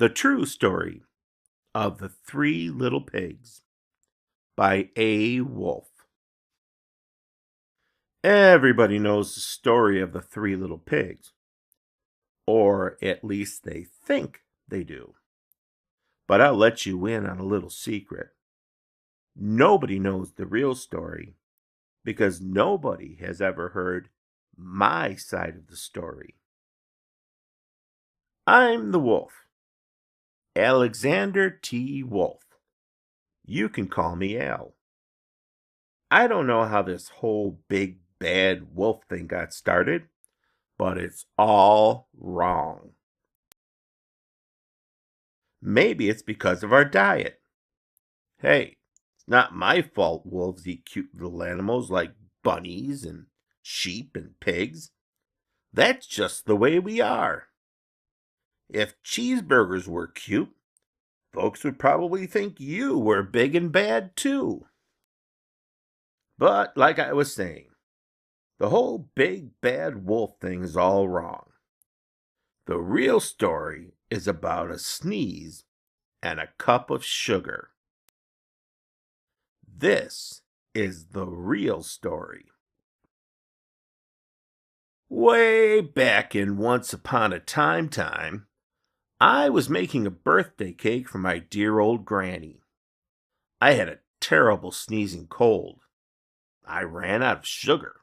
The True Story of the Three Little Pigs by A. Wolf. Everybody knows the story of the three little pigs, or at least they think they do. But I'll let you in on a little secret. Nobody knows the real story because nobody has ever heard my side of the story. I'm the wolf, Alexander T. Wolf. You can call me Al. I don't know how this whole big bad wolf thing got started, but it's all wrong. Maybe it's because of our diet. Hey, it's not my fault wolves eat cute little animals like bunnies and sheep and pigs. That's just the way we are. If cheeseburgers were cute, folks would probably think you were big and bad too. But like I was saying, the whole big bad wolf thing is all wrong. The real story is about a sneeze and a cup of sugar. This is the real story. Way back in Once Upon a Time, I was making a birthday cake for my dear old granny. I had a terrible sneezing cold. I ran out of sugar.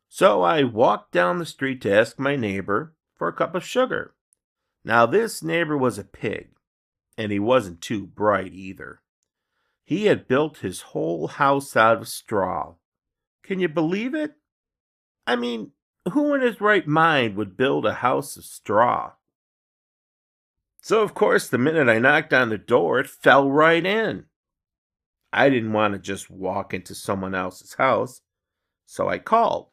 So I walked down the street to ask my neighbor for a cup of sugar. Now this neighbor was a pig, and he wasn't too bright either. He had built his whole house out of straw. Can you believe it? I mean, who in his right mind would build a house of straw? So of course, the minute I knocked on the door, it fell right in. I didn't want to just walk into someone else's house, so I called.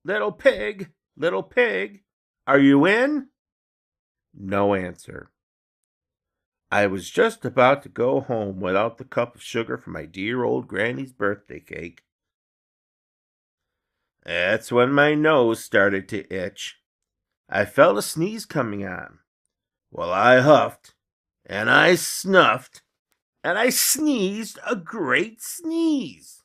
Little pig, are you in? No answer. I was just about to go home without the cup of sugar for my dear old granny's birthday cake. That's when my nose started to itch. I felt a sneeze coming on. Well, I huffed, and I snuffed, and I sneezed a great sneeze.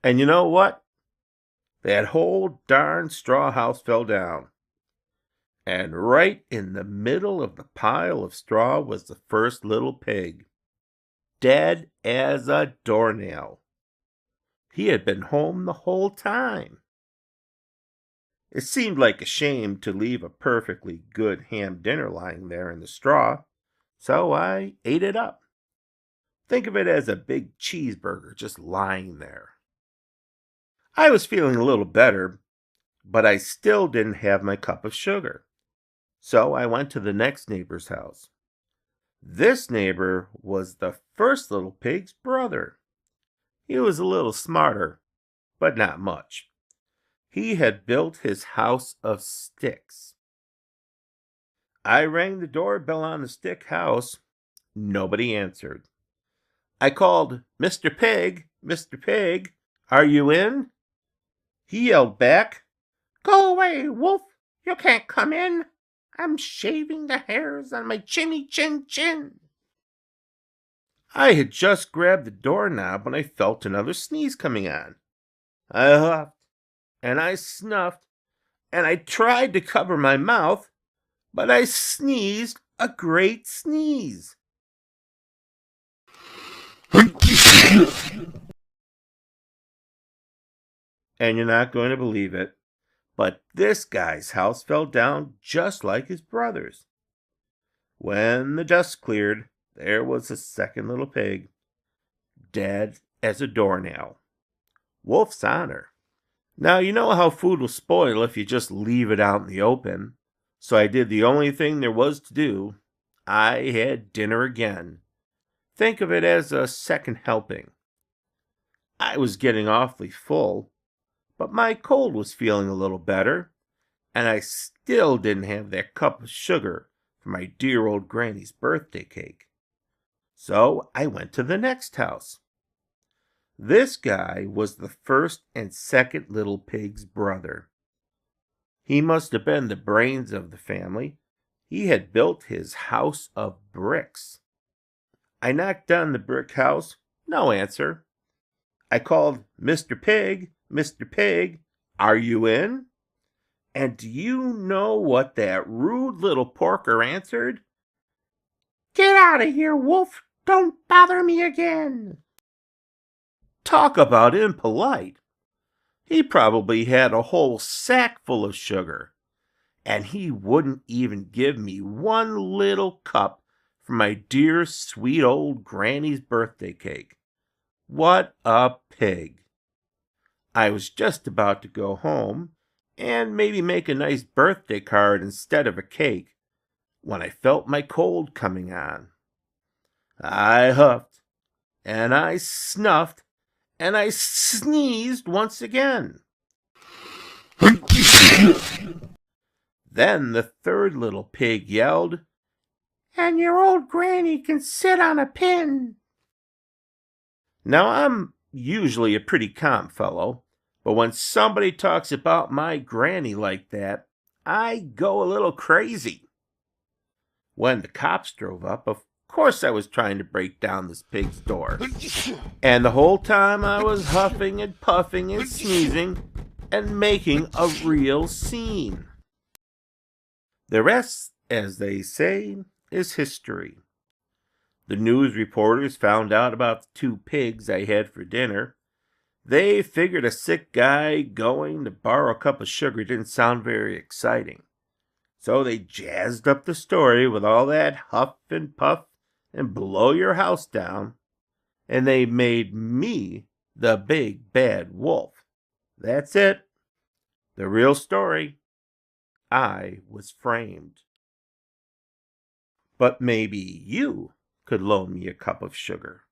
And you know what? That whole darn straw house fell down. And right in the middle of the pile of straw was the first little pig, dead as a doornail. He had been home the whole time. It seemed like a shame to leave a perfectly good ham dinner lying there in the straw, so I ate it up. Think of it as a big cheeseburger just lying there. I was feeling a little better, but I still didn't have my cup of sugar. So I went to the next neighbor's house. This neighbor was the first little pig's brother. He was a little smarter, but not much. He had built his house of sticks. I rang the doorbell on the stick house. Nobody answered. I called, Mr. Pig, are you in? He yelled back, Go away, wolf, you can't come in. I'm shaving the hairs on my chinny chin. I had just grabbed the doorknob when I felt another sneeze coming on. I huffed, and I snuffed, and I tried to cover my mouth, but I sneezed a great sneeze. And you're not going to believe it, but this guy's house fell down just like his brother's. When the dust cleared, there was the second little pig, dead as a doornail. Wolf's honor. Now, you know how food will spoil if you just leave it out in the open. So I did the only thing there was to do. I had dinner again. Think of it as a second helping. I was getting awfully full, but my cold was feeling a little better, and I still didn't have that cup of sugar for my dear old granny's birthday cake. So I went to the next house. This guy was the first and second little pig's brother. He must have been the brains of the family. He had built his house of bricks. I knocked on the brick house. No answer. I called, "Mr. Pig, Mr. Pig, are you in?" And do you know what that rude little porker answered? "Get out of here, Wolf! Don't bother me again!" Talk about impolite. He probably had a whole sack full of sugar, and he wouldn't even give me one little cup for my dear sweet old granny's birthday cake. What a pig! I was just about to go home and maybe make a nice birthday card instead of a cake when I felt my cold coming on. I huffed, and I snuffed, and I sneezed once again. Then the third little pig yelled, "And your old granny can sit on a pin." Now, I'm usually a pretty calm fellow, but when somebody talks about my granny like that, I go a little crazy. When the cops drove up, of course I was trying to break down this pig's door. And the whole time I was huffing and puffing and sneezing and making a real scene. The rest, as they say, is history. The news reporters found out about the 2 pigs I had for dinner. They figured a sick guy going to borrow a cup of sugar didn't sound very exciting. So they jazzed up the story with all that huff and puff and blow your house down, and they made me the big bad wolf. That's it. The real story. I was framed. But maybe you could loan me a cup of sugar.